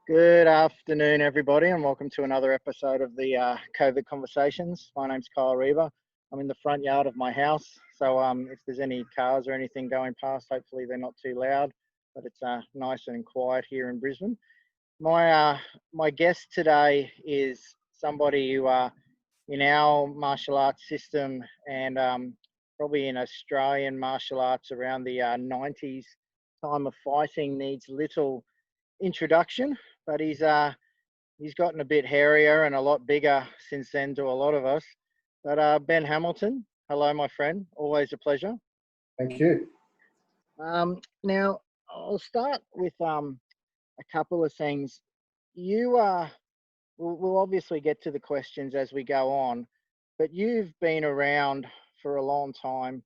Good afternoon, everybody, and welcome to another episode of the COVID Conversations. My name's Kyl Reber. I'm in the front yard of my house, so if there's any cars or anything going past, hopefully they're not too loud, but it's nice and quiet here in Brisbane. My guest today is somebody who, in our martial arts system and probably in Australian martial arts around the 90s time of fighting, needs little introduction, but he's gotten a bit hairier and a lot bigger since then to a lot of us. But Ben Hamilton, hello, my friend. Always a pleasure. Thank you. Now I'll start with a couple of things. We'll obviously get to the questions as we go on, but you've been around for a long time.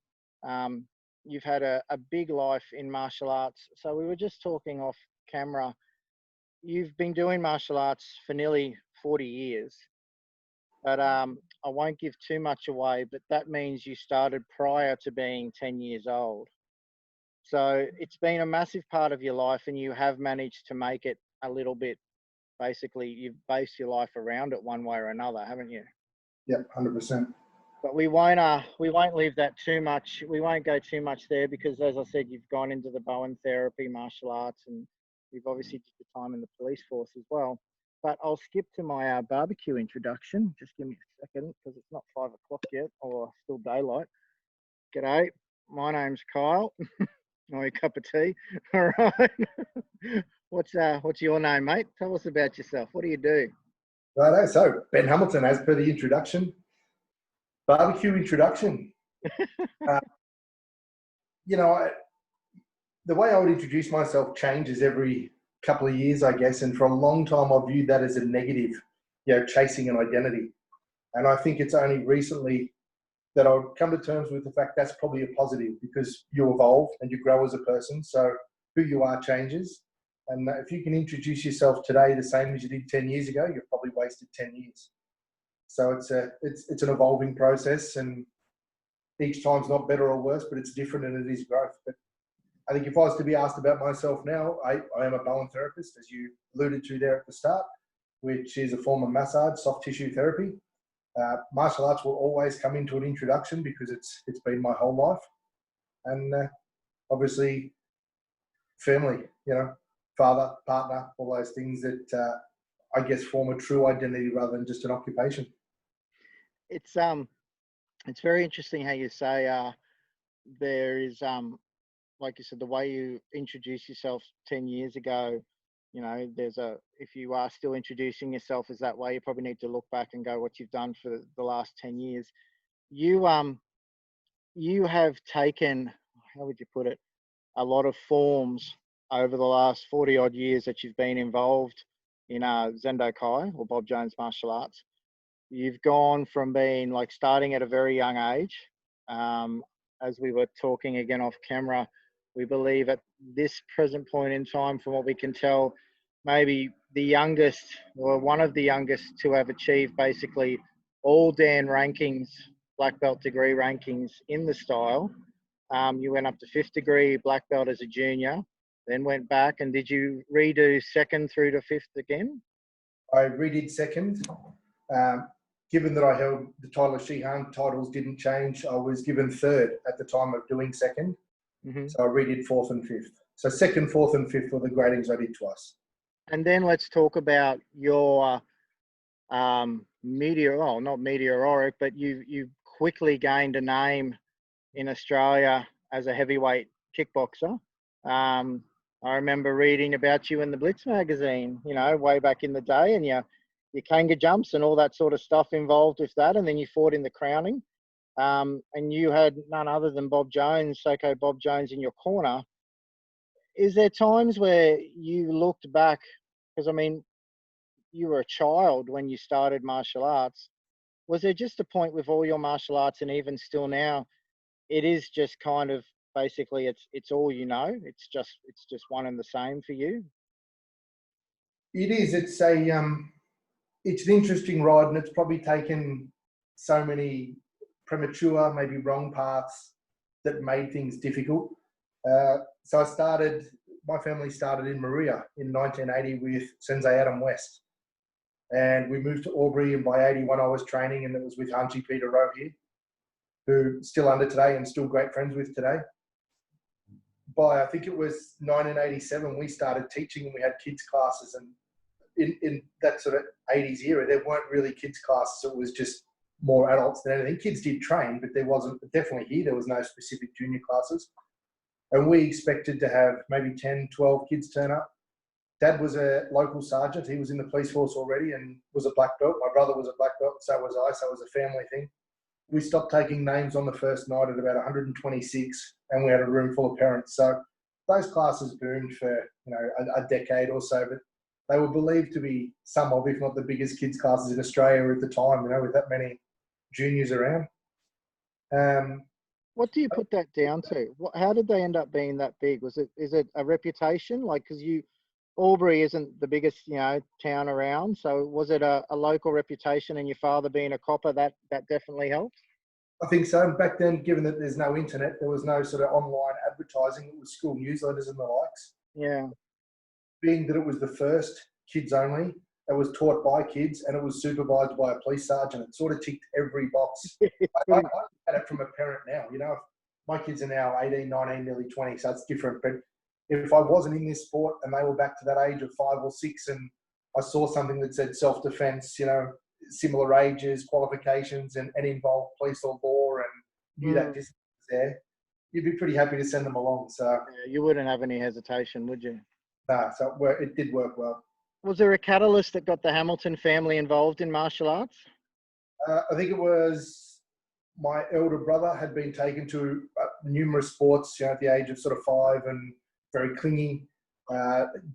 You've had a big life in martial arts. So we were just talking off camera. You've been doing martial arts for nearly 40 years, but I won't give too much away, but that means you started prior to being 10 years old. So it's been a massive part of your life, and you have managed to make it a little bit. Basically, you've based your life around it one way or another, haven't you? Yeah, 100%. But we won't leave that too much. We won't go too much there because, as I said, you've gone into the Bowen therapy, martial arts, and you've obviously did the time in the police force as well. But I'll skip to my barbecue introduction. Just give me a second because it's not 5 o'clock yet or still daylight. G'day, my name's Kyl. My cup of tea. All right. What's your name, mate? Tell us about yourself. What do you do? Righto, so Ben Hamilton, as per the introduction. Barbecue introduction. The way I would introduce myself changes every couple of years, I guess. And for a long time, I viewed that as a negative, chasing an identity. And I think it's only recently that I've come to terms with the fact that's probably a positive because you evolve and you grow as a person. So who you are changes. And if you can introduce yourself today the same as you did 10 years ago, you've probably wasted 10 years. So it's an evolving process, and each time's not better or worse, but it's different and it is growth. But I think if I was to be asked about myself now, I am a Bowen therapist, as you alluded to there at the start, which is a form of massage, soft tissue therapy. Martial arts will always come into an introduction because it's been my whole life. And obviously family, father, partner, all those things that I guess form a true identity rather than just an occupation. It's very interesting how you say there is like you said, the way you introduced yourself 10 years ago, if you are still introducing yourself as that way, you probably need to look back and go what you've done for the last 10 years. You have taken, how would you put it, a lot of forms over the last 40 odd years that you've been involved in Zendo Kai or Bob Jones martial arts. You've gone from being starting at a very young age. As we were talking again off camera, we believe at this present point in time, from what we can tell, maybe the youngest or one of the youngest to have achieved basically all Dan rankings, black belt degree rankings in the style. You went up to 5th degree black belt as a junior, then went back, and did you redo 2nd through to 5th again? I redid 2nd. Given that I held the title of Shihan, titles didn't change. I was given 3rd at the time of doing 2nd. Mm-hmm. So I redid 4th and 5th. So 2nd, 4th and 5th were the gradings I did twice. And then let's talk about your not meteoric, but you quickly gained a name in Australia as a heavyweight kickboxer. I remember reading about you in the Blitz Magazine, way back in the day, and your kanga jumps and all that sort of stuff involved with that. And then you fought in the crowning. And you had none other than Bob Jones, Soko Bob Jones, in your corner. Is there times where you looked back, because you were a child when you started martial arts. Was there just a point with all your martial arts, and even still now, it is just kind of basically it's all it's just one and the same for you? It is. It's an interesting ride, and it's probably taken so many premature, maybe wrong paths that made things difficult. So I started my family started in Maria in 1980 with Sensei Adam West. And we moved to Albury, and by 81 I was training, and it was with Hunchi Peter Rowe here, who still under today and still great friends with today. By, I think it was 1987, we started teaching, and we had kids classes. And in that sort of 80s era, there weren't really kids classes. It was just more adults than anything. Kids did train, but there wasn't, definitely here, there was no specific junior classes. And we expected to have maybe 10, 12 kids turn up. Dad was a local sergeant. He was in the police force already and was a black belt. My brother was a black belt, so was I. So it was a family thing. We stopped taking names on the first night at about 126, and we had a room full of parents. So those classes boomed for, you know, a decade or so, but they were believed to be some of, if not the biggest kids classes in Australia at the time, you know, with that many juniors around. What do you put that down to? How did they end up being that big? Is it a reputation? Like, because Albury isn't the biggest, you know, town around. So was it a local reputation, and your father being a copper, that definitely helped? I think so. Back then, given that there's no internet, there was no sort of online advertising. It was school newsletters and the likes. Yeah. Being that it was the first kids only, it was taught by kids, and it was supervised by a police sergeant. It sort of ticked every box. I look at it from a parent now. You know, my kids are now 18, 19, nearly 20, so it's different. But if I wasn't in this sport and they were back to that age of 5 or 6, and I saw something that said self-defense, you know, similar ages, qualifications, and involved police or law, and knew that distance was there, you'd be pretty happy to send them along. So yeah, you wouldn't have any hesitation, would you? Nah, so it did work well. Was there a catalyst that got the Hamilton family involved in martial arts? I think it was my elder brother had been taken to numerous sports, you know, at the age of sort of 5, and very clingy,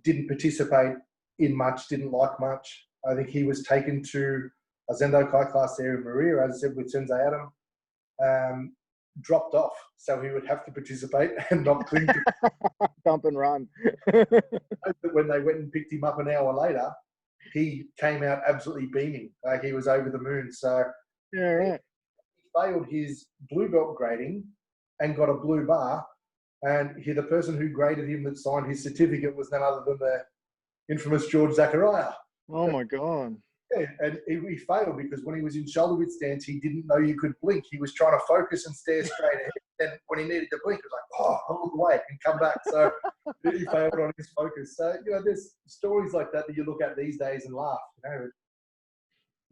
didn't participate in much, didn't like much. I think he was taken to a Zendo Kai class there in Maria, as I said, with Sensei Adam, dropped off, so he would have to participate and not cling to Dump and run. When they went and picked him up an hour later, he came out absolutely beaming, like he was over the moon. So yeah, right. He failed his blue belt grading and got a blue bar, and the person who graded him that signed his certificate was none other than the infamous George Zachariah. Oh my God. Yeah, and he failed because when he was in shoulder width stance, he didn't know you could blink. He was trying to focus and stare straight ahead. And when he needed to blink, it was like, oh, I'll look away and come back. So he failed on his focus. So, you know, there's stories like that you look at these days and laugh,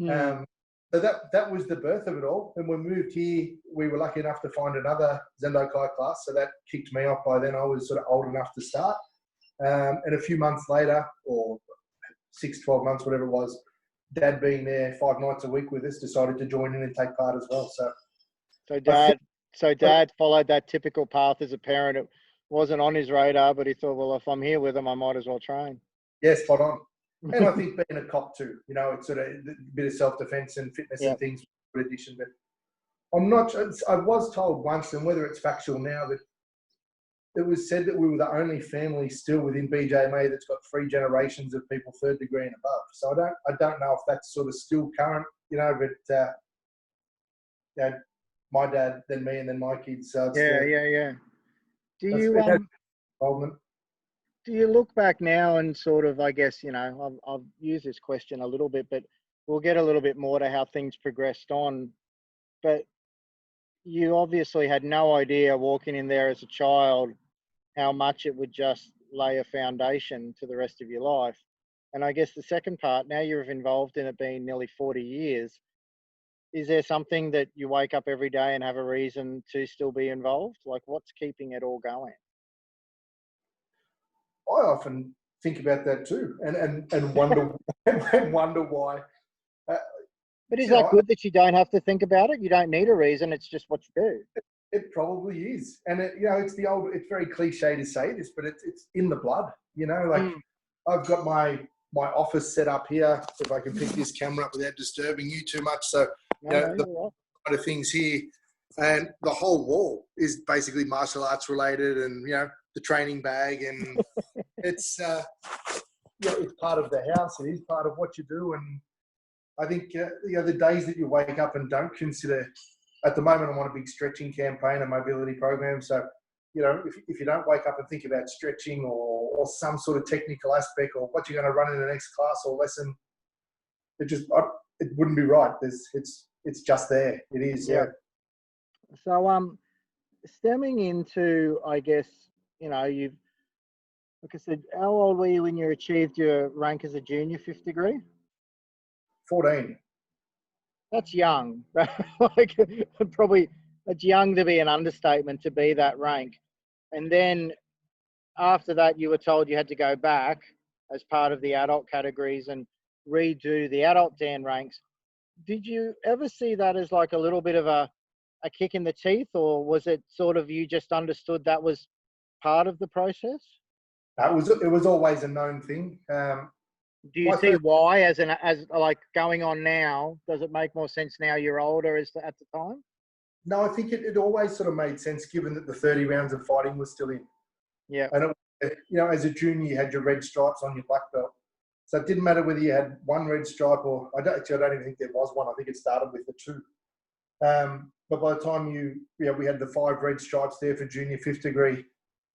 you know. So that was the birth of it all. And when we moved here, we were lucky enough to find another Zendo Kai class. So that kicked me off. By then I was sort of old enough to start. And a few months later, or 6, 12 months, whatever it was, Dad being there 5 nights a week with us, decided to join in and take part as well. So Dad followed that typical path as a parent. It wasn't on his radar, but he thought, well, if I'm here with him, I might as well train. Yes, spot on. And I think being a cop too, you know, it's sort of a bit of self-defense and fitness and things, in addition. But I'm not sure. I was told once, and whether it's factual now, that it was said that we were the only family still within BJMA that's got 3 generations of people 3rd degree and above. So I don't know if that's sort of still current, you know, but you know, my dad, then me, and then my kids. So yeah. Do you look back now and sort of, I guess, you know, I've used this question a little bit, but we'll get a little bit more to how things progressed on. But you obviously had no idea walking in there as a child how much it would just lay a foundation to the rest of your life. And I guess the second part, now you're involved in it being nearly 40 years, is there something that you wake up every day and have a reason to still be involved? Like, what's keeping it all going? I often think about that too, and wonder and wonder why. But is that good that you don't have to think about it? You don't need a reason. It's just what you do. It probably is. And, you know, it's very cliche to say this, but it's in the blood, you know, like I've got my office set up here, if I can pick this camera up without disturbing you too much. So, the kind of things here, and the whole wall is basically martial arts related, and, you know, the training bag, and it's part of the house. It is part of what you do. And I think, the days that you wake up and don't consider, at the moment I'm on a big stretching campaign, a mobility program. So you know, if you don't wake up and think about stretching or some sort of technical aspect or what you're going to run in the next class or lesson, it wouldn't be right. It's just there. It is. Yeah. So stemming into, I guess, you've, like I said, how old were you when you achieved your rank as a junior fifth degree? 14. That's young. Like, probably that's young to be an understatement to be that rank. And then after that, you were told you had to go back as part of the adult categories and redo the adult Dan ranks. Did you ever see that as like a little bit of a kick in the teeth, or was it sort of you just understood that was part of the process? It was always a known thing. Do you see why, as like going on now? Does it make more sense now you're older as at the time? No, I think it always sort of made sense given that the 30 rounds of fighting was still in. Yeah. And as a junior, you had your red stripes on your black belt, so it didn't matter whether you had one red stripe or I don't even think there was one. I think it started with the 2. But by the time we had the 5 red stripes there for junior fifth degree,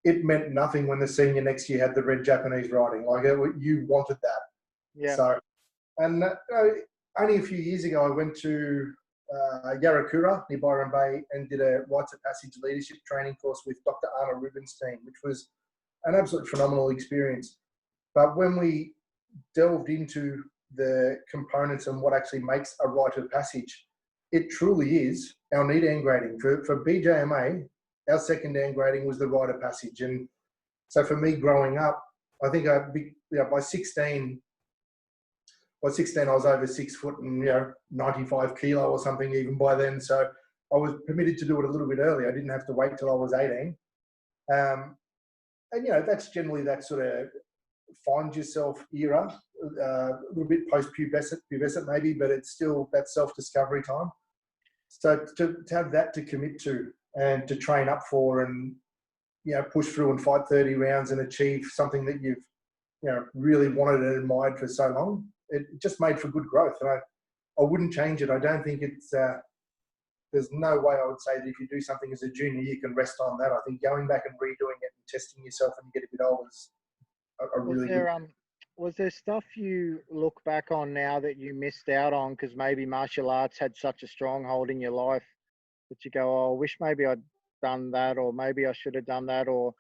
it meant nothing when the senior next year had the red Japanese writing. Like you wanted that. Yeah. So, and only a few years ago, I went to Yarakura near Byron Bay and did a Rites of Passage leadership training course with Dr. Arna Rubinstein, which was an absolutely phenomenal experience. But when we delved into the components and what actually makes a Rite of Passage, it truly is our NEDAN grading. For BJMA, our second Dan grading was the Rite of Passage. And so for me growing up, I think by 16, I was over 6 foot and 95 kilo or something even by then. So I was permitted to do it a little bit early. I didn't have to wait till I was 18. And that's generally that sort of find yourself era, a little bit post-pubescent maybe, but it's still that self-discovery time. So to have that to commit to and to train up for and push through and fight 30 rounds and achieve something that you've really wanted and admired for so long, it just made for good growth. And I wouldn't change it. I don't think it's there's no way I would say that if you do something as a junior you can rest on that. I think going back and redoing it and testing yourself when you get a bit older is a really good. Was there stuff you look back on now that you missed out on because maybe martial arts had such a stronghold in your life that you go, oh, I wish maybe I'd done that, or maybe I should have done that, or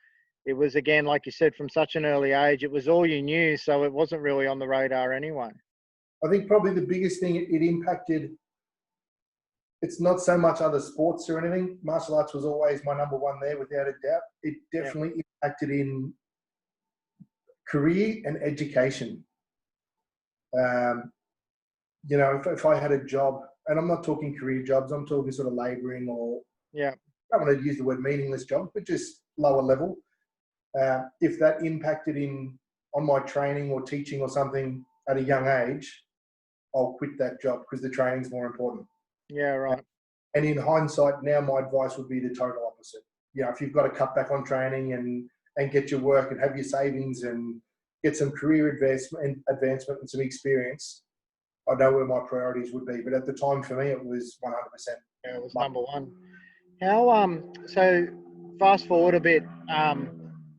it was, again, like you said, from such an early age, it was all you knew, so it wasn't really on the radar anyway? I think probably the biggest thing it impacted, it's not so much other sports or anything. Martial arts was always my number one there, without a doubt. It definitely impacted in career and education. If I had a job, and I'm not talking career jobs, I'm talking sort of labouring or, I don't want to use the word meaningless job, but just lower level. If that impacted on my training or teaching or something at a young age, I'll quit that job because the training's more important. Yeah, right. And in hindsight, now my advice would be the total opposite. If you've got to cut back on training and get your work and have your savings and get some career advancement and some experience, I know where my priorities would be. But at the time, for me, it was 100%. Yeah, it was number one. How so fast forward a bit,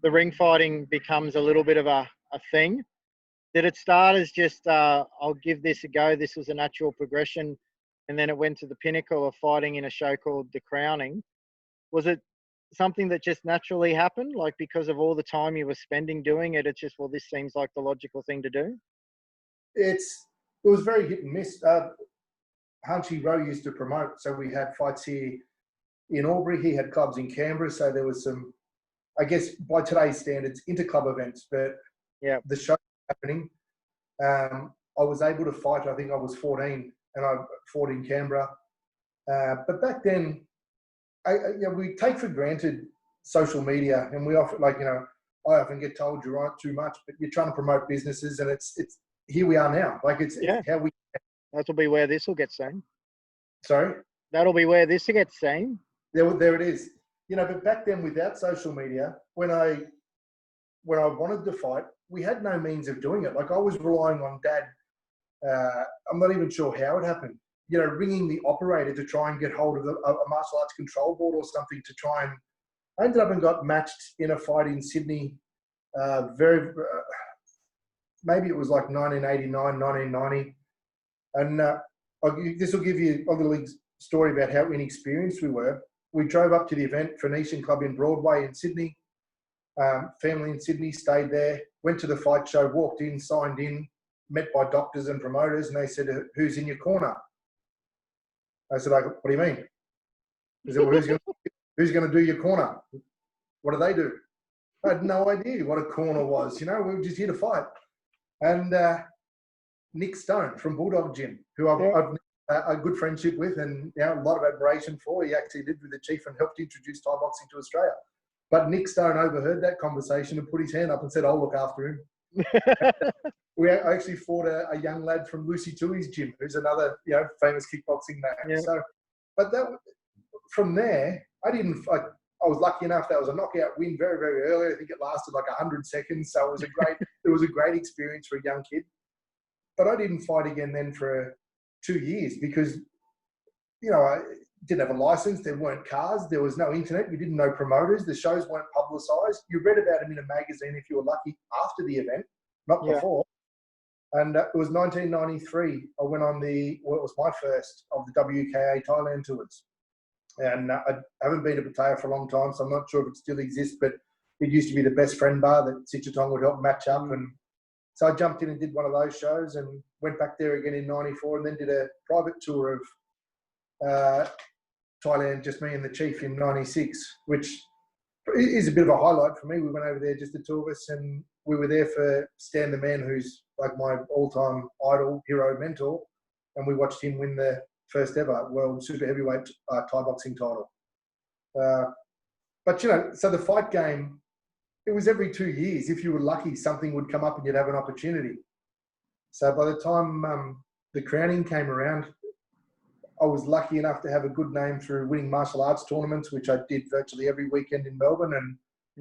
the ring fighting becomes a little bit of a thing. Did it start as just I'll give this a go, this was a natural progression, and then it went to the pinnacle of fighting in a show called The Crowning? Was it something that just naturally happened, like because of all the time you were spending doing it, it's just, well, this seems like the logical thing to do? It was very hit and miss. Hunchy Rowe used to promote, so we had fights here in Albury. He had clubs in Canberra, so there was some, I guess by today's standards, inter-club events, but the show happening. I was able to fight, I think I was 14, and I fought in Canberra. But back then, we take for granted social media, and we often, I often get told you write too much, but you're trying to promote businesses, and it's here we are now. It's how we. That'll be where this will get seen. Sorry? That'll be where this will get seen. There it is. But back then, without social media, when I wanted to fight, we had no means of doing it. Like, I was relying on Dad. I'm not even sure how it happened. Ringing the operator to try and get hold of a martial arts control board or something to try and I ended up and got matched in a fight in Sydney. Maybe it was like 1989, 1990. And this will give you a little story about how inexperienced we were. We drove up to the event, Phoenician Club in Broadway in Sydney. Family in Sydney, stayed there, went to the fight show, walked in, signed in, met by doctors and promoters, and they said, "Who's in your corner?" I said, "What do you mean?" They said, "Well, who's going to do your corner? What do they do?" I had no idea what a corner was. We were just here to fight. And Nick Stone from Bulldog Gym, who I've a good friendship with and a lot of admiration for. He actually lived with the chief and helped introduce Thai boxing to Australia. But Nick Stone overheard that conversation and put his hand up and said, "I'll look after him." I actually fought a young lad from Lucy Tui's gym, who's another famous kickboxing name. Yeah. So, but from there, I was lucky enough that was a knockout win very, very early. I think it lasted like 100 seconds. So it was a great experience for a young kid. But I didn't fight again then for 2 years because, I didn't have a license. There weren't cars. There was no internet. We didn't know promoters. The shows weren't publicised. You read about them in a magazine if you were lucky after the event, not before. And it was 1993. I went on it was my first of the WKA Thailand tours. And I haven't been to Pattaya for a long time, so I'm not sure if it still exists, but it used to be the best friend bar that Sitchatong would help match up. And so I jumped in and did one of those shows and went back there again in 94 and then did a private tour of Thailand, just me and the chief in 96, which is a bit of a highlight for me. We went over there, just the two of us, and we were there for Stan the Man, who's like my all-time idol, hero, mentor, and we watched him win the first ever world super heavyweight Thai boxing title. But, so the fight game, it was every 2 years. If you were lucky, something would come up and you'd have an opportunity. So by the time the crowning came around, I was lucky enough to have a good name through winning martial arts tournaments, which I did virtually every weekend in Melbourne, and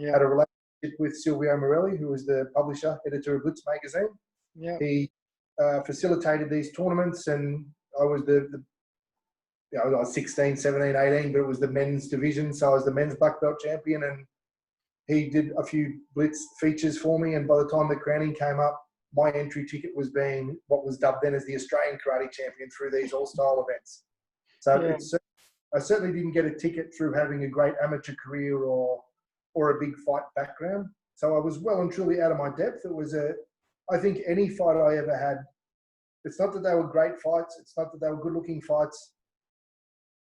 had a relationship with Silvio Morelli, who was the publisher, editor of Blitz Magazine. Yeah. He facilitated these tournaments, and I was I was 16, 17, 18, but it was the men's division, so I was the men's black belt champion, and he did a few Blitz features for me, and by the time the crowning came up, my entry ticket was being what was dubbed then as the Australian karate champion through these all-style events. So I certainly didn't get a ticket through having a great amateur career or a big fight background. So I was well and truly out of my depth. It was I think any fight I ever had, it's not that they were great fights. It's not that they were good-looking fights.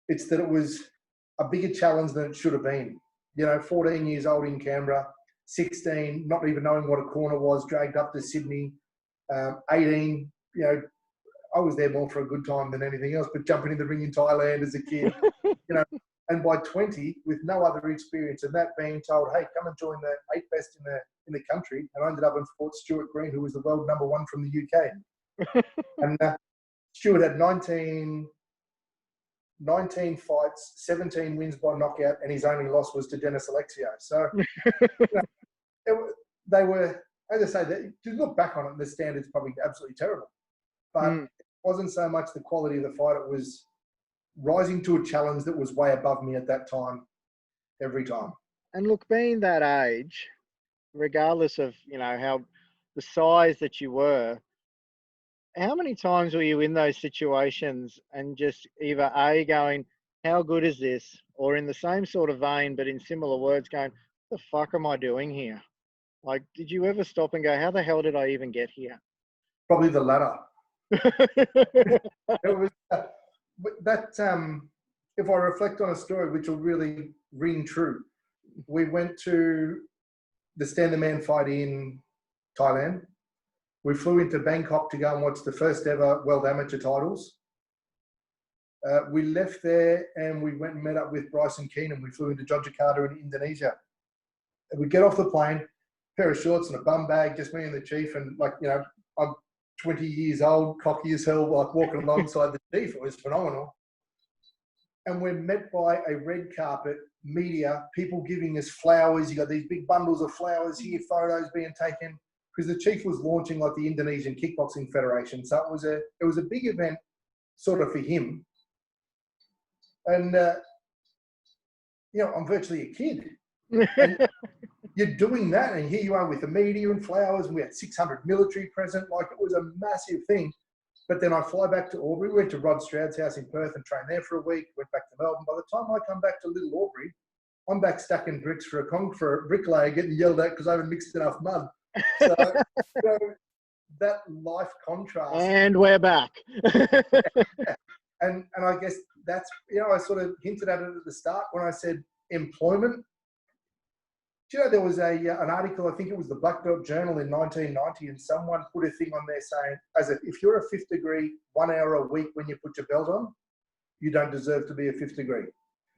It's that it was a bigger challenge than it should have been. 14 years old in Canberra, 16, not even knowing what a corner was, dragged up to Sydney, 18, I was there more for a good time than anything else, but jumping in the ring in Thailand as a kid, and by 20, with no other experience, and that being told, hey, come and join the 8 best in the country, and I ended up and fought Stuart Green, who was the world number 1 from the UK. And Stuart had 19 fights, 17 wins by knockout, and his only loss was to Dennis Alexio. So they were, as I say, to look back on it, the standard's probably absolutely terrible. But it wasn't so much the quality of the fight, it was rising to a challenge that was way above me at that time, every time. And look, being that age, regardless of, how the size that you were, how many times were you in those situations and just either A, going, how good is this? Or in the same sort of vein, but in similar words, going, what the fuck am I doing here? Like, did you ever stop and go, how the hell did I even get here? Probably the latter. It was if I reflect on a story which will really ring true, we went to the Stand the Man fight in Thailand. We flew into Bangkok to go and watch the first ever World Amateur titles. We left there and we went and met up with Bryson Keenan. We flew into Yogyakarta in Indonesia. And we get off the plane, pair of shorts and a bum bag, just me and the chief. And I'm 20 years old, cocky as hell, like walking alongside the chief. It was phenomenal. And we're met by a red carpet, media, people giving us flowers. You got these big bundles of flowers here, photos being taken, because the chief was launching like the Indonesian Kickboxing Federation. So it was a big event sort of for him. And, I'm virtually a kid. And you're doing that, and here you are with the media and flowers, and we had 600 military present. Like, it was a massive thing. But then I fly back to Albury, went to Rod Stroud's house in Perth and trained there for a week, went back to Melbourne. By the time I come back to Little Albury, I'm back stacking bricks for a bricklayer, getting yelled at because I haven't mixed enough mud. So, that life contrast. And we're back. And I guess that's, I sort of hinted at it at the start when I said employment. Do you know, there was an article, I think it was the Black Belt Journal in 1990, and someone put a thing on there saying, if you're a fifth degree 1 hour a week when you put your belt on, you don't deserve to be a fifth degree.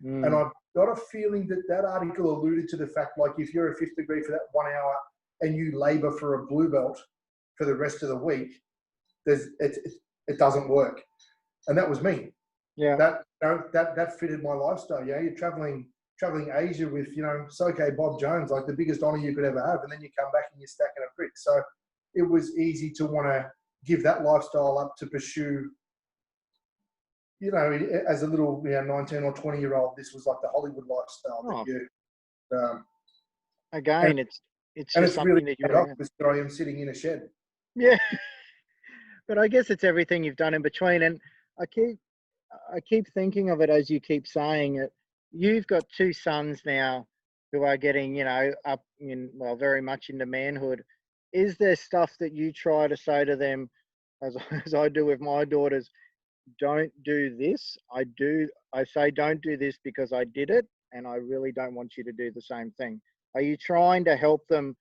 And I've got a feeling that article alluded to the fact, like, if you're a fifth degree for that 1 hour and you labour for a blue belt for the rest of the week, it doesn't work. And that was me. Yeah. That fitted my lifestyle. You're traveling Asia with, Soke Bob Jones, like the biggest honour you could ever have, and then you come back and you're stacking a brick. So it was easy to want to give that lifestyle up to pursue, as a little 19 or 20-year-old, this was like the Hollywood lifestyle. Again, it's just something really that you're I am sitting in a shed. Yeah. But I guess it's everything you've done in between. And I keep thinking of it as you keep saying it. You've got two sons now who are getting, up in, very much into manhood. Is there stuff that you try to say to them, as I do with my daughters, don't do this? I say, don't do this because I did it, and I really don't want you to do the same thing. Are you trying to help them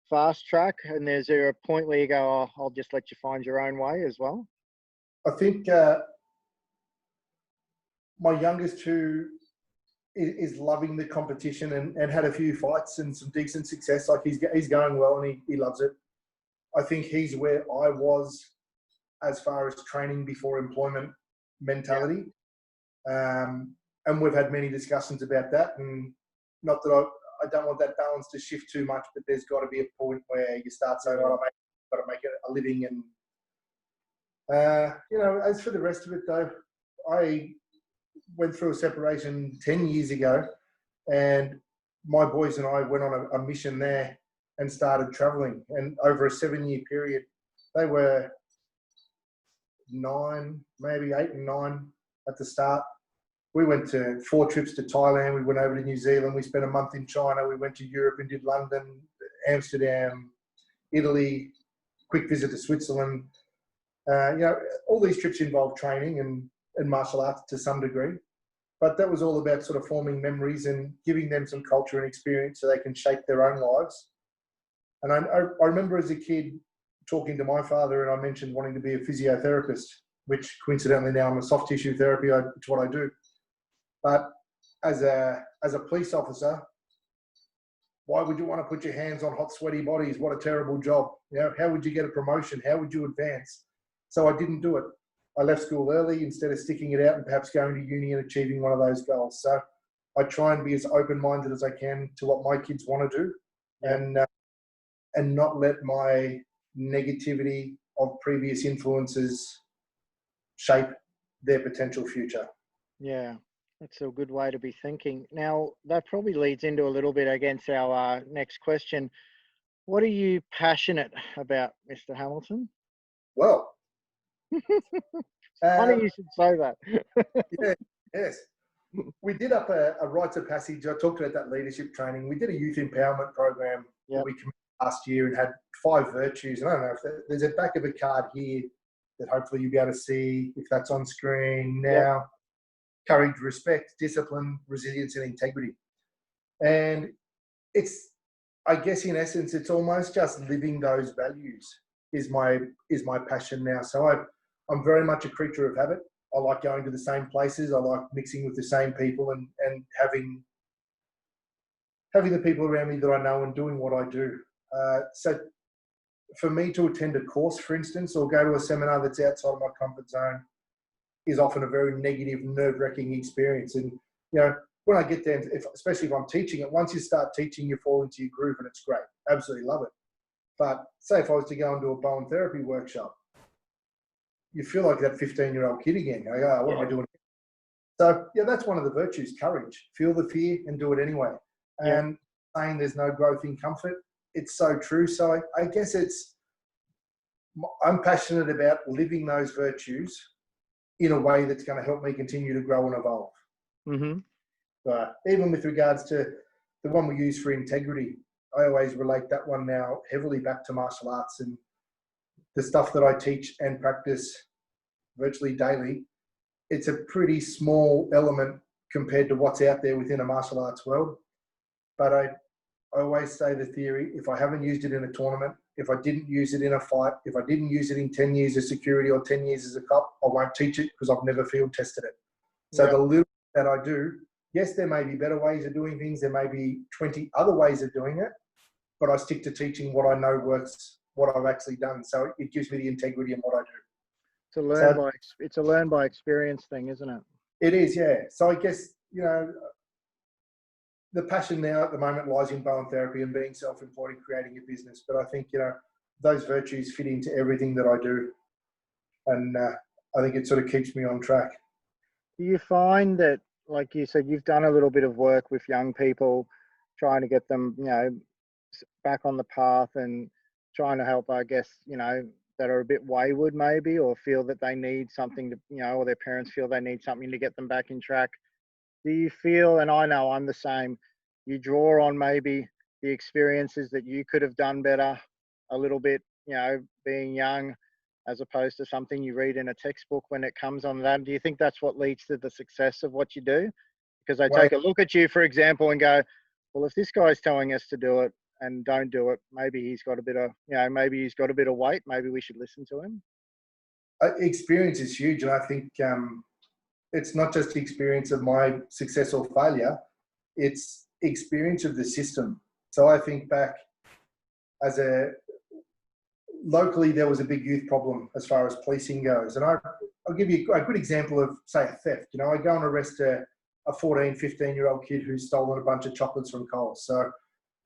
fast track? And is there a point where you go, oh, I'll just let you find your own way as well? I think my youngest, who is loving the competition and had a few fights and some decent success, like he's going well and he loves it. I think he's where I was as far as training before employment mentality. Yeah. And we've had many discussions about that, and not that I don't want that balance to shift too much, but there's got to be a point where you start saying, I've got to make it a living. And, as for the rest of it though, I went through a separation 10 years ago, and my boys and I went on a mission there and started traveling. And over a 7-year period, they were 9, maybe 8 and 9 at the start. We went to 4 trips to Thailand. We went over to New Zealand. We spent a month in China. We went to Europe and did London, Amsterdam, Italy, quick visit to Switzerland. All these trips involved training and martial arts to some degree. But that was all about sort of forming memories and giving them some culture and experience so they can shape their own lives. And I remember as a kid talking to my father, and I mentioned wanting to be a physiotherapist, which coincidentally now I'm a soft tissue therapy. It's what I do. But as a police officer, why would you want to put your hands on hot, sweaty bodies? What a terrible job. How would you get a promotion? How would you advance? So I didn't do it. I left school early instead of sticking it out and perhaps going to uni and achieving one of those goals. So I try and be as open-minded as I can to what my kids want to do, and not let my negativity of previous influences shape their potential future. Yeah, that's a good way to be thinking. Now, that probably leads into a little bit against our next question. What are you passionate about, Mr. Hamilton? Well, funny you should say that. Yes. We did up a rites of passage. I talked about that leadership training. We did a youth empowerment program that we committed last year and had 5 virtues. And I don't know if there's a back of a card here that hopefully you'll be able to see if that's on screen now. Yep. Courage, respect, discipline, resilience, and integrity. And it's, I guess in essence, it's almost just living those values is my passion now. So I'm very much a creature of habit. I like going to the same places. I like mixing with the same people and having the people around me that I know and doing what I do. So for me to attend a course, for instance, or go to a seminar that's outside of my comfort zone is often a very negative, nerve-wracking experience. And, when I get there, especially if I'm teaching it, once you start teaching, you fall into your groove and it's great. Absolutely love it. But say if I was to go and do a bow and therapy workshop, you feel like that 15-year-old kid again. What am I doing? So, that's one of the virtues, courage. Feel the fear and do it anyway. And saying there's no growth in comfort. It's so true. So I guess I'm passionate about living those virtues in a way that's going to help me continue to grow and evolve. Mm-hmm. But even with regards to the one we use for integrity, I always relate that one now heavily back to martial arts, and the stuff that I teach and practice virtually daily. It's a pretty small element compared to what's out there within a martial arts world. But I always say the theory, if I haven't used it in a tournament, if I didn't use it in a fight, if I didn't use it in 10 years of security or 10 years as a cop, I won't teach it because I've never field tested it. So the little that I do, yes, there may be better ways of doing things. There may be 20 other ways of doing it, but I stick to teaching what I know works, what I've actually done. So it gives me the integrity in what I do. It's a learn by experience thing, isn't it? It is, yeah. So I guess, the passion now at the moment lies in bone therapy and being self-employed and creating a business. But I think, those virtues fit into everything that I do. And I think it sort of keeps me on track. Do you find that, like you said, you've done a little bit of work with young people, trying to get them, back on the path and trying to help, I guess, that are a bit wayward maybe, or feel that they need something to, or their parents feel they need something to get them back in track? Do you feel, and I know I'm the same, you draw on maybe the experiences that you could have done better a little bit, being young, as opposed to something you read in a textbook when it comes on that? Do you think that's what leads to the success of what you do? Because they take a look at you, for example, and go, well, if this guy's telling us to do it and don't do it, maybe he's got a bit of, maybe he's got a bit of weight. Maybe we should listen to him. Experience is huge. And I think it's not just the experience of my success or failure, it's experience of the system. So I think back locally, there was a big youth problem as far as policing goes. And I'll give you a good example of, say, a theft. I go and arrest a 14, 15-year-old kid who's stolen a bunch of chocolates from Coles. So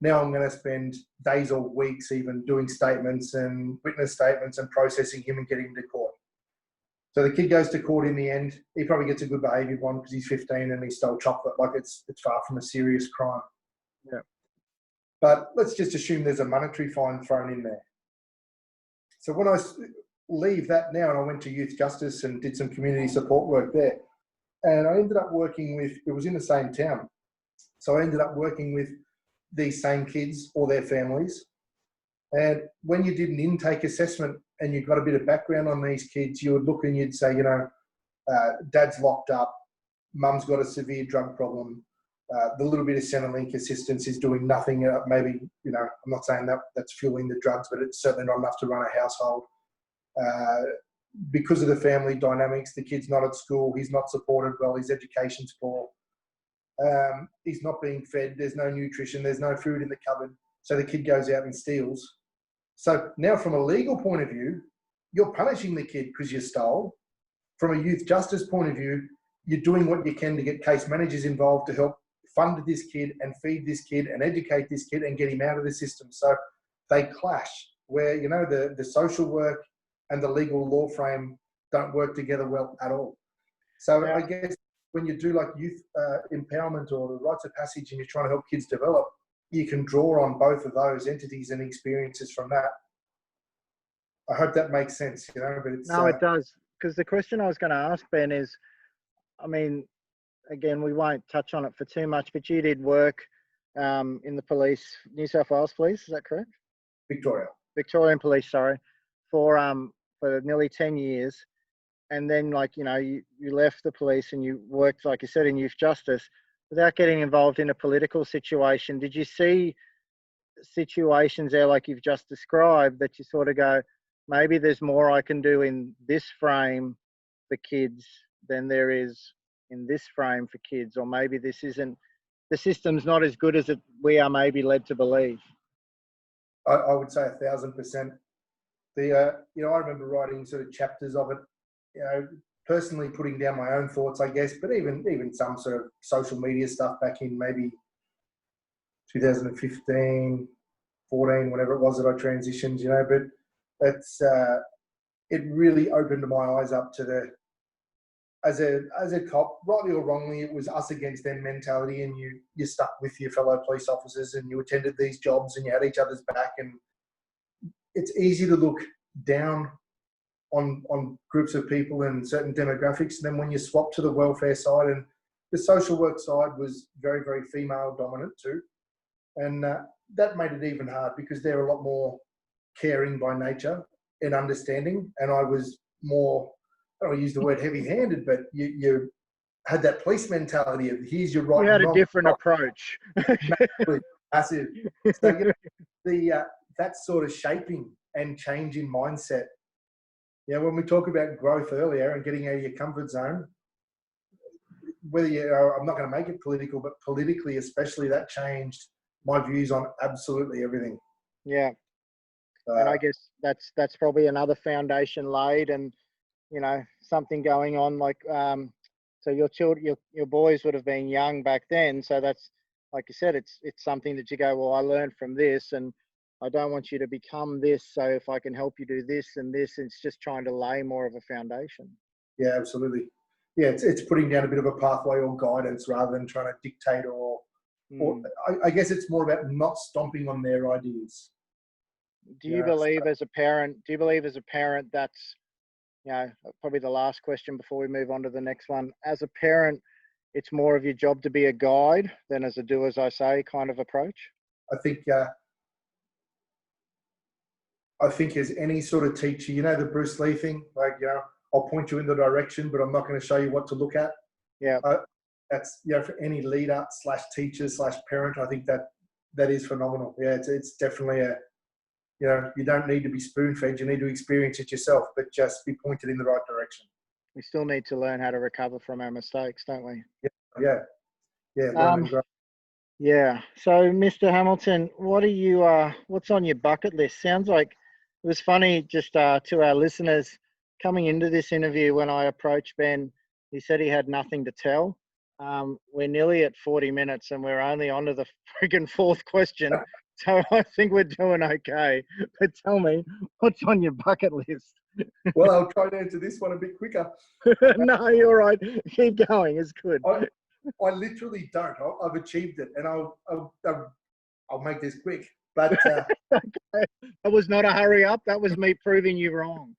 now I'm going to spend days or weeks even doing statements and witness statements and processing him and getting him to court. So the kid goes to court in the end. He probably gets a good behaviour one because he's 15 and he stole chocolate. Like it's far from a serious crime. Yeah. But let's just assume there's a monetary fine thrown in there. So when I leave that now, and I went to youth justice and did some community support work there, and I ended up working with, it was in the same town. So I ended up working with these same kids or their families. And when you did an intake assessment and you got a bit of background on these kids, you would look and you'd say, dad's locked up, mum's got a severe drug problem, the little bit of Centrelink assistance is doing nothing. Maybe, I'm not saying that's fueling the drugs, but it's certainly not enough to run a household. Because of the family dynamics, the kid's not at school, he's not supported well, his education's poor. He's not being fed, there's no nutrition, there's no food in the cupboard. So the kid goes out and steals. So now from a legal point of view, you're punishing the kid because you stole. From a youth justice point of view, you're doing what you can to get case managers involved to help fund this kid and feed this kid and educate this kid and get him out of the system. So they clash where, the social work and the legal law frame don't work together well at all. So I guess when you do like youth empowerment or the rites of passage and you're trying to help kids develop, you can draw on both of those entities and experiences from that. I hope that makes sense, but it's... No, it does. Because the question I was going to ask, Ben, is, again, we won't touch on it for too much, but you did work in the police, New South Wales Police, is that correct? Victorian Police, sorry, for nearly 10 years. And then, you left the police and you worked, like you said, in youth justice without getting involved in a political situation. Did you see situations there like you've just described that you sort of go, maybe there's more I can do in this frame for kids than there is in this frame for kids, or maybe this isn't, the system's not as good as we are maybe led to believe? I would say 1,000%. I remember writing sort of chapters of it, personally putting down my own thoughts, I guess, but even some sort of social media stuff back in maybe 2015, 14, whatever it was that I transitioned, but it really opened my eyes up to as a cop, rightly or wrongly, it was us against them mentality, and you stuck with your fellow police officers, and you attended these jobs, and you had each other's back. And it's easy to look down on groups of people and certain demographics. And then when you swap to the welfare side, and the social work side was very, very female dominant too, and that made it even hard because they're a lot more caring by nature and understanding, and I was more, I don't want to use the word heavy-handed, but you had that police mentality of here's your right. You had and a wrong. different approach. Massive. So that sort of shaping and change in mindset. When we talk about growth earlier and getting out of your comfort zone, whether I'm not going to make it political, but politically especially, that changed my views on absolutely everything. Yeah. And I guess that's probably another foundation laid, and something going on like so your boys would have been young back then, so that's, like you said, it's something that you go, well, I learned from this, and I don't want you to become this, so if I can help you do this and this, it's just trying to lay more of a foundation. Yeah, absolutely. Yeah, it's putting down a bit of a pathway or guidance rather than trying to dictate or I guess it's more about not stomping on their ideas. Do you believe as a parent that's, probably the last question before we move on to the next one, as a parent, it's more of your job to be a guide than as a do as I say kind of approach? I think as any sort of teacher, the Bruce Lee thing, like, I'll point you in the direction, but I'm not going to show you what to look at. Yeah. That's, for any leader / teacher / parent, I think that is phenomenal. Yeah, it's definitely you don't need to be spoon-fed. You need to experience it yourself, but just be pointed in the right direction. We still need to learn how to recover from our mistakes, don't we? Yeah. Yeah. So, Mr. Hamilton, what are you? What's on your bucket list? Sounds like it was funny. Just to our listeners, coming into this interview, when I approached Ben, he said he had nothing to tell. We're nearly at 40 minutes, and we're only on to the friggin' fourth question. So I think we're doing okay. But tell me, what's on your bucket list? Well, I'll try to answer this one a bit quicker. No, you're right. Keep going. It's good. I literally don't. I've achieved it, and I'll make this quick. But okay. That was not a hurry up. That was me proving you wrong.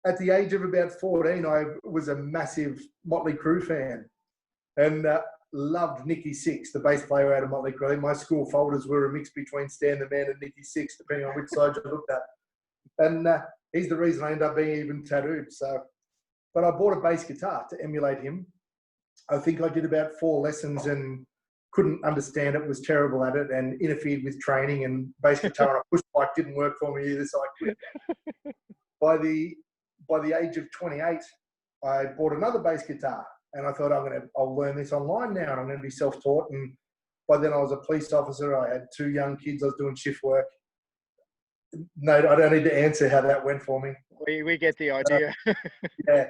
At the age of about 14, I was a massive Motley Crue fan, and loved Nicky Six, the bass player out of Motley Crue. I think my school folders were a mix between Stan the Man and Nicky Six, depending on which side you looked at. And he's the reason I ended up being even tattooed. So, but I bought a bass guitar to emulate him. I think I did about 4 lessons and couldn't understand it, was terrible at it, and interfered with training. And bass guitar on a push bike didn't work for me either, so I quit. By the age of 28, I bought another bass guitar. And I thought I'll learn this online now, and I'm going to be self-taught. And by then I was a police officer. I had 2 young kids. I was doing shift work. No, I don't need to answer how that went for me. We get the idea. Yeah.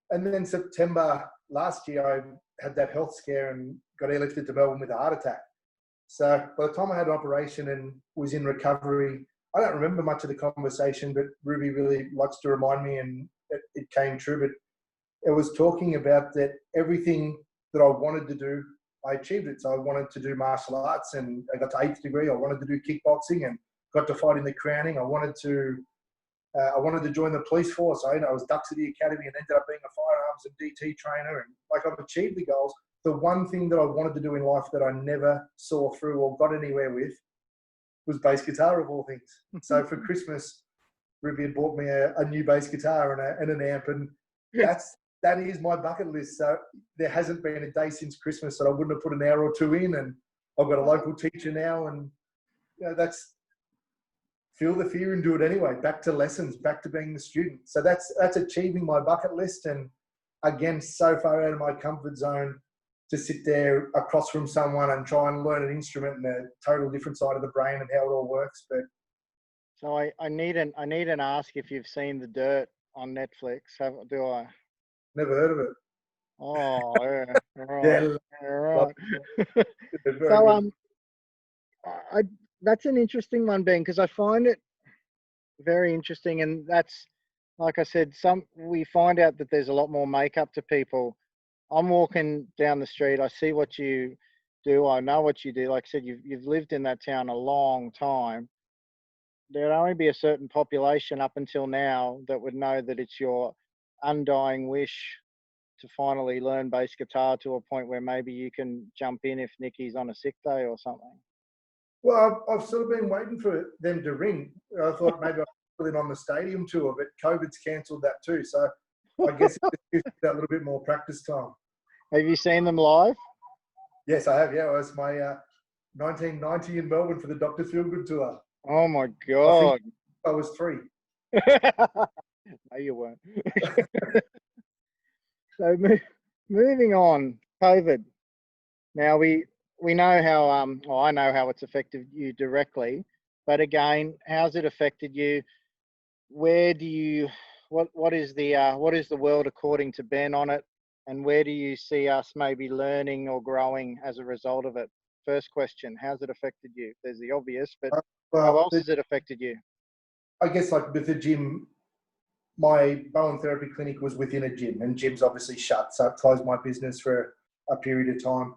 And then September last year, I had that health scare and got airlifted to Melbourne with a heart attack. So by the time I had an operation and was in recovery, I don't remember much of the conversation, but Ruby really likes to remind me, and it came true. But it was talking about that everything that I wanted to do, I achieved it. So I wanted to do martial arts, and I got to 8th degree. I wanted to do kickboxing and got to fight in the crowning. I wanted to join the police force. I was Ducks at the Academy and ended up being a firearms and DT trainer. And I've achieved the goals. The one thing that I wanted to do in life that I never saw through or got anywhere with was bass guitar, of all things. So for Christmas, Ruby had bought me a new bass guitar and an amp, and that is my bucket list. So there hasn't been a day since Christmas that I wouldn't have put an hour or 2 in, and I've got a local teacher now, and that's feel the fear and do it anyway. Back to lessons, back to being the student. So that's achieving my bucket list. And again, so far out of my comfort zone to sit there across from someone and try and learn an instrument and a total different side of the brain and how it all works. But so I need an ask if you've seen The Dirt on Netflix. Do I? Never heard of it. Oh, yeah. Right. Yeah, right. So that's an interesting one, Ben, because I find it very interesting, and that's like I said, we find out that there's a lot more makeup to people. I'm walking down the street, I see what you do, I know what you do. Like I said, you've lived in that town a long time. There'd only be a certain population up until now that would know that it's your undying wish to finally learn bass guitar to a point where maybe you can jump in if Nicky's on a sick day or something. Well, I've sort of been waiting for them to ring. I thought maybe I'd put it on the stadium tour, but COVID's cancelled that too. So I guess it just gives me that little bit more practice time. Have you seen them live? Yes, I have. Yeah, it was my 1990 in Melbourne for the Dr. Feelgood tour. Oh my I God. think I was 3. No, you weren't. So moving on, COVID. Now we know how well, I know how it's affected you directly, but again, how's it affected you? Where do you what is the world according to Ben on it, and where do you see us maybe learning or growing as a result of it? First question, how's it affected you? There's the obvious, but how Well, else has it affected you? I guess like with the gym, my Bowen therapy clinic was within a gym, and gym's obviously shut, so it closed my business for a period of time.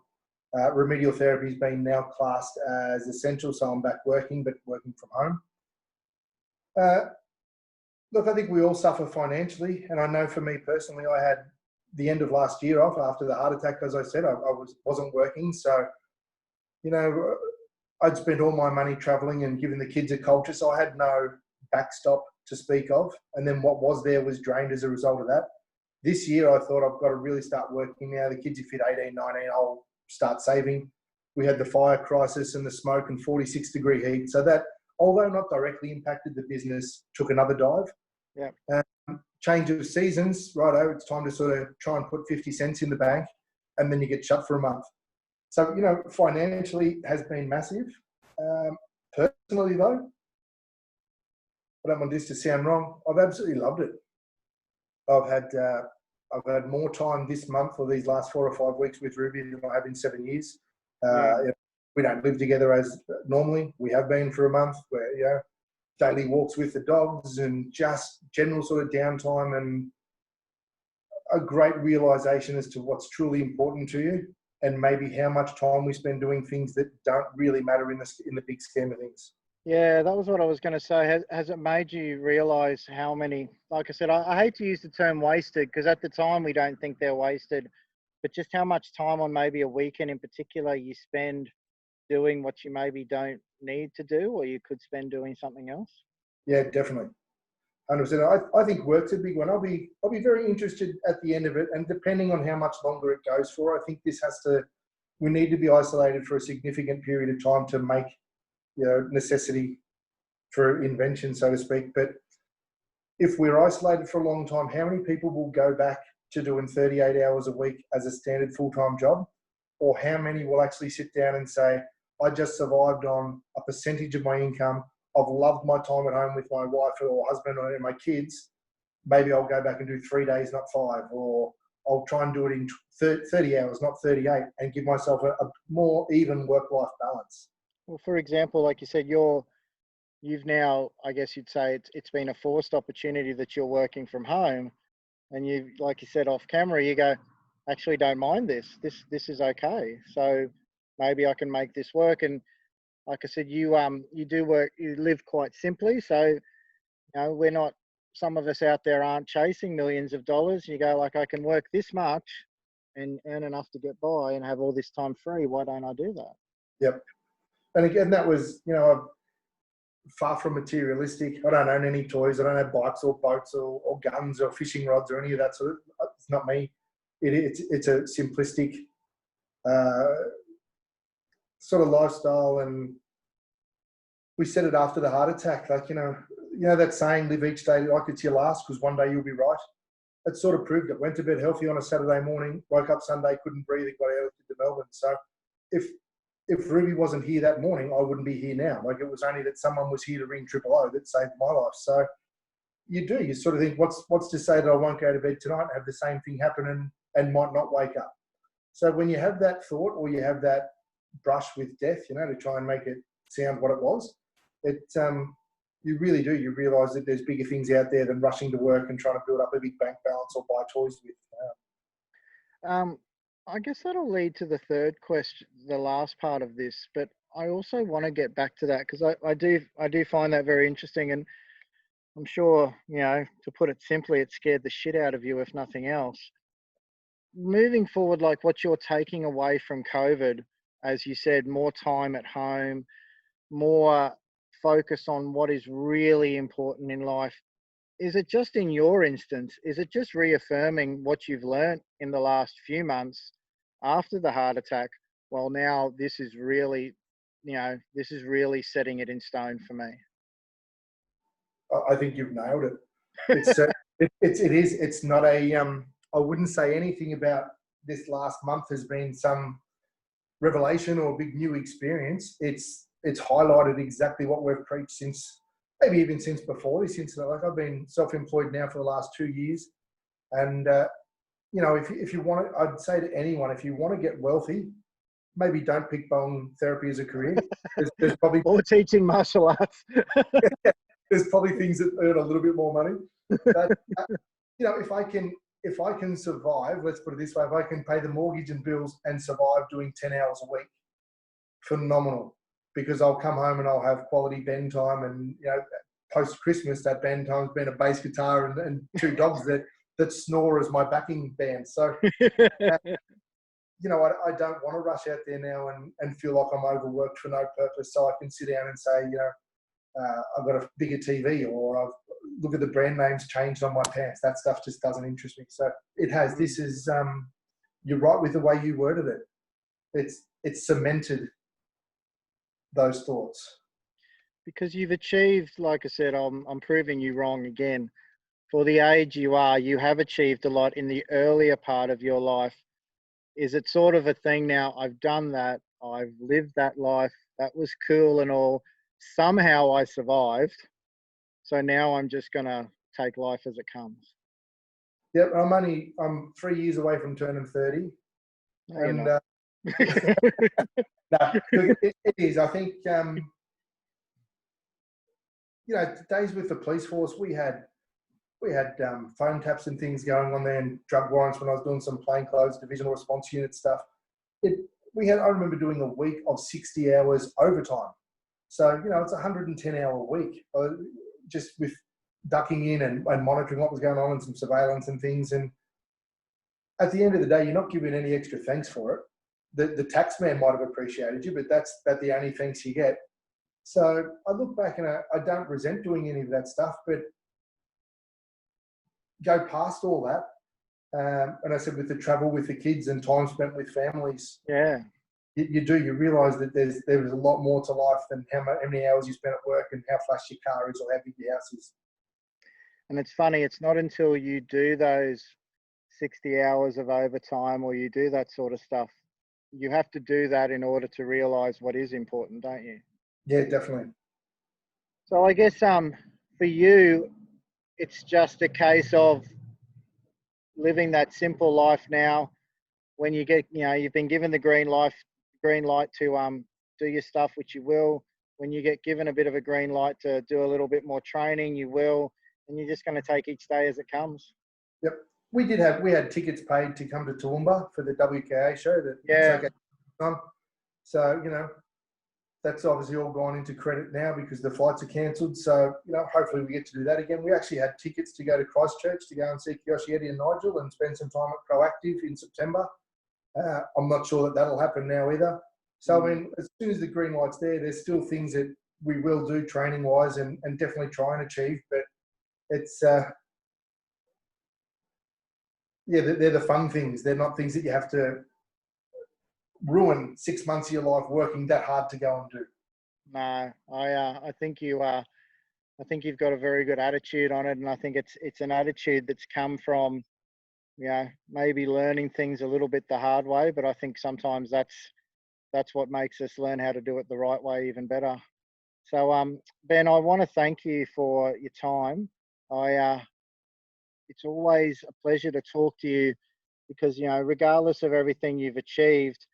Remedial therapy has been now classed as essential, so I'm back working, but working from home. Look, I think we all suffer financially, and I know for me personally, I had the end of last year off after the heart attack. As I said, I wasn't working, so you know, I'd spent all my money travelling and giving the kids a culture, so I had no backstop to speak of. And then what was there was drained as a result of that. This year, I thought I've got to really start working now. The kids, if hit 18, 19, I'll start saving. We had the fire crisis and the smoke and 46-degree heat. So that, although not directly impacted the business, took another dive. Yeah. Change of seasons, righto, it's time to sort of try and put 50 cents in the bank, and then you get shut for a month. So, you know, financially has been massive. Personally, though, I don't want this to sound wrong, I've absolutely loved it. I've had more time this month or these last 4 or 5 weeks with Ruby than I have in 7 years. We don't live together as normally. We have been for a month, where, you know, daily walks with the dogs and just general sort of downtime and a great realization as to what's truly important to you, and maybe how much time we spend doing things that don't really matter in the big scheme of things. Yeah, that was what I was going to say. Has it made you realize how many, like I said, I hate to use the term wasted, because at the time we don't think they're wasted, but just how much time on maybe a weekend in particular you spend doing what you maybe don't need to do, or you could spend doing something else? Yeah, definitely. 100%. I think work's a big one. I'll be very interested at the end of it, and depending on how much longer it goes for, I think we need to be isolated for a significant period of time to make, you know, necessity for invention, so to speak. But if we're isolated for a long time, how many people will go back to doing 38 hours a week as a standard full-time job? Or how many will actually sit down and say, I just survived on a percentage of my income. I've loved my time at home with my wife or husband and my kids. Maybe I'll go back and do 3 days, not 5, or I'll try and do it in 30 hours, not 38, and give myself a more even work-life balance. Well, for example, like you said, you've now, I guess you'd say it's been a forced opportunity that you're working from home, and you, like you said, off camera, you go, actually don't mind this. This is okay. So maybe I can make this work. And like I said, you do work, you live quite simply. So, you know, we're not, some of us out there aren't chasing millions of dollars. You go like, I can work this much and earn enough to get by and have all this time free. Why don't I do that? Yep. And again, that was, you know, I'm far from materialistic. I don't own any toys. I don't have bikes or boats or guns or fishing rods or any of that sort of. It's not me. It's a simplistic sort of lifestyle, and we said it after the heart attack. Like, you know that saying, live each day like it's your last, because one day you'll be right. It sort of proved it. Went to bed healthy on a Saturday morning, woke up Sunday, couldn't breathe, got out to Melbourne. So if Ruby wasn't here that morning, I wouldn't be here now. Like, it was only that someone was here to ring 000 that saved my life. So you sort of think, what's to say that I won't go to bed tonight and have the same thing happen and might not wake up. So when you have that thought, or you have that brush with death, you know, to try and make it sound what it was, You really do. You realise that there's bigger things out there than rushing to work and trying to build up a big bank balance or buy toys with. Um, I guess that'll lead to the third question, the last part of this. But I also want to get back to that because I do find that very interesting, and I'm sure, to put it simply, it scared the shit out of you, if nothing else. Moving forward, like what you're taking away from COVID, as you said, more time at home, more focus on what is really important in life. Is it just in your instance, is it just reaffirming what you've learned in the last few months after the heart attack? Well, now this is really, setting it in stone for me. I think you've nailed it. It's not a, I wouldn't say anything about this last month has been some revelation or big new experience. It's highlighted exactly what we've preached since, maybe even since before this incident. Like, I've been self-employed now for the last 2 years. And, if you want to, I'd say to anyone, if you want to get wealthy, maybe don't pick bone therapy as a career. There's probably or teaching martial arts. There's probably things that earn a little bit more money. But, if I can survive, let's put it this way, if I can pay the mortgage and bills and survive doing 10 hours a week, phenomenal. Because I'll come home and I'll have quality band time, and post-Christmas, that band time's been a bass guitar and 2 dogs that snore as my backing band. So, I don't want to rush out there now and feel like I'm overworked for no purpose. So I can sit down and say, I've got a bigger TV, or look at the brand names changed on my pants. That stuff just doesn't interest me. So it has. This is, you're right with the way you worded it. It's cemented those thoughts. Because you've achieved, like I said, I'm proving you wrong again. For the age you are, you have achieved a lot in the earlier part of your life. Is it sort of a thing now, I've done that, I've lived that life, that was cool and all, somehow I survived, so now I'm just going to take life as it comes? Yep, I'm 3 years away from turning 30. No, you're not. No, look, it is. I think, days with the police force, we had phone taps and things going on there, and drug warrants when I was doing some plainclothes divisional response unit stuff. I remember doing a week of 60 hours overtime. So, it's a 110-hour week, just with ducking in and monitoring what was going on and some surveillance and things. And at the end of the day, you're not given any extra thanks for it. The tax man might have appreciated you, but that's the only thanks you get. So I look back and I don't resent doing any of that stuff, but go past all that. And I said, with the travel with the kids and time spent with families, yeah, you realise that there is a lot more to life than how many hours you spend at work and how fast your car is or how big your house is. And it's funny, it's not until you do those 60 hours of overtime or you do that sort of stuff, you have to do that in order to realise what is important, don't you? Yeah, definitely. So I guess for you, it's just a case of living that simple life now. When you get, you've been given the green light to do your stuff, which you will. When you get given a bit of a green light to do a little bit more training, you will. And you're just going to take each day as it comes. Yep. We had tickets paid to come to Toowoomba for the WKA show. So, that's obviously all gone into credit now because the flights are cancelled. So, hopefully we get to do that again. We actually had tickets to go to Christchurch to go and see Kiyoshi, Eddie and Nigel and spend some time at Proactive in September. I'm not sure that'll happen now either. So, as soon as the green light's there's still things that we will do training-wise and definitely try and achieve. But it's, they're the fun things. They're not things that you have to ruin 6 months of your life working that hard to go and do. No, I think you I think you've got a very good attitude on it, and I think it's an attitude that's come from, maybe learning things a little bit the hard way. But I think sometimes that's what makes us learn how to do it the right way even better. So, Ben, I want to thank you for your time. It's always a pleasure to talk to you because, regardless of everything you've achieved,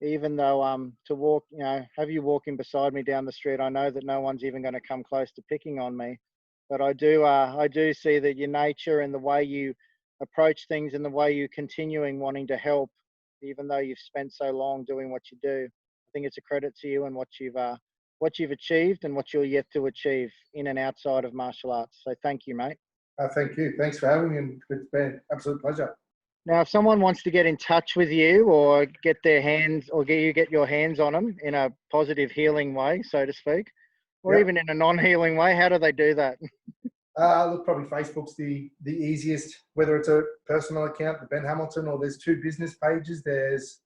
even though to walk, you know, have you walking beside me down the street, I know that no one's even going to come close to picking on me. But I do see that your nature and the way you approach things and the way you continuing wanting to help, even though you've spent so long doing what you do. I think it's a credit to you and what you've achieved and what you're yet to achieve in and outside of martial arts. So thank you, mate. Thank you. Thanks for having me, and it's been an absolute pleasure. Now, if someone wants to get in touch with you or get their hands or get your hands on them in a positive healing way, so to speak, or Yep. even in a non-healing way, how do they do that? Look, probably Facebook's the easiest, whether it's a personal account, the Ben Hamilton, or there's 2 business pages. There's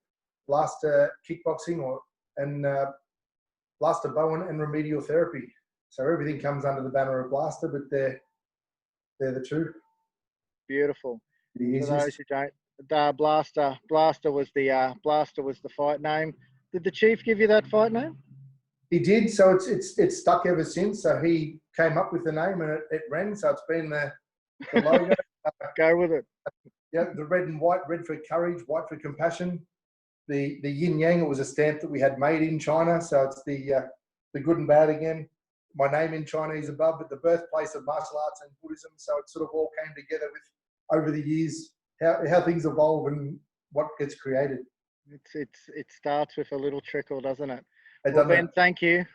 Blaster Kickboxing and Blaster Bowen and Remedial Therapy. So everything comes under the banner of Blaster, but they're the 2. Beautiful. The For easiest. those who don't, Blaster was the fight name. Did the chief give you that fight name? He did, so it's stuck ever since. So he came up with the name and it ran. So it's been the logo. Go with it. Yeah, the red and white, red for courage, white for compassion. The yin yang, it was a stamp that we had made in China. So it's the good and bad again. My name in Chinese above, but the birthplace of martial arts and Buddhism. So it sort of all came together with over the years how things evolve and what gets created. It starts with a little trickle, doesn't it? Well, Well, Ben, thank you.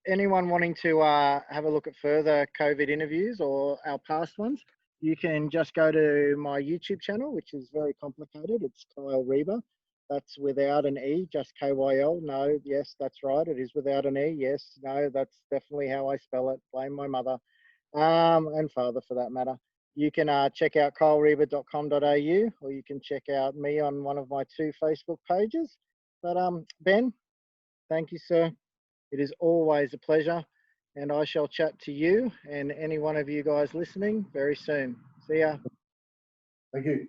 Anyone wanting to have a look at further COVID interviews or our past ones, you can just go to my YouTube channel, which is very complicated. It's Kyl Reber. That's without an E, just KYL. No, yes, that's right. It is without an E. Yes, no, that's definitely how I spell it. Blame my mother and father for that matter. You can check out kylreber.com.au, or you can check out me on one of my 2 Facebook pages. But Ben, thank you, sir. It is always a pleasure, and I shall chat to you and any one of you guys listening very soon. See ya. Thank you.